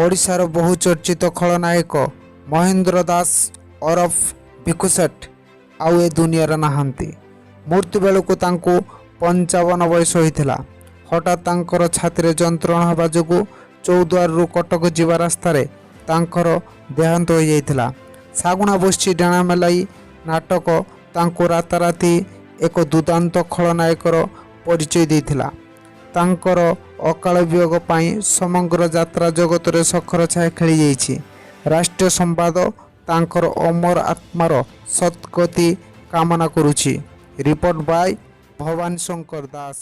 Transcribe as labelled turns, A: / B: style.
A: ଓଡ଼ିଶାର ବହୁ ଚର୍ଚ୍ଚିତ ଖଳନାୟକ ମହେନ୍ଦ୍ର ଦାସ ଓରଫ ଭିଖୁ ସେଠ ଆଉ ଏ ଦୁନିଆରେ ନାହାନ୍ତି। ମୃତ୍ୟୁ ବେଳକୁ ତାଙ୍କୁ 55 ବୟସ ହୋଇଥିଲା। ହଠାତ୍ ତାଙ୍କର ଛାତିରେ ଯନ୍ତ୍ରଣା ହେବା ଯୋଗୁଁ ଚୌଦ୍ୱାରରୁ କଟକ ଯିବା ରାସ୍ତାରେ ତାଙ୍କର ଦେହାନ୍ତ ହୋଇଯାଇଥିଲା। ଶାଗୁଣା ବସିଛି ଡାଣା ମେଲାଇ ନାଟକ ତାଙ୍କୁ ରାତାରାତି ଏକ ଦୁର୍ଦ୍ଦାନ୍ତ ଖଳନାୟକର ପରିଚୟ ଦେଇଥିଲା। ତାଙ୍କର ଅକାଳ ବିୟୋଗ ପାଇଁ ସମଗ୍ର ଯାତ୍ରା ଜଗତରେ ଶୋକର ଛାୟା ଖେଳିଯାଇଛି। ରାଷ୍ଟ୍ରୀୟ ସମ୍ବାଦ ତାଙ୍କର ଅମର ଆତ୍ମାର ସଦ୍ଗତି କାମନା କରୁଛି। ରିପୋର୍ଟ ବାଇ ଭବାନୀ ଶଙ୍କର ଦାସ।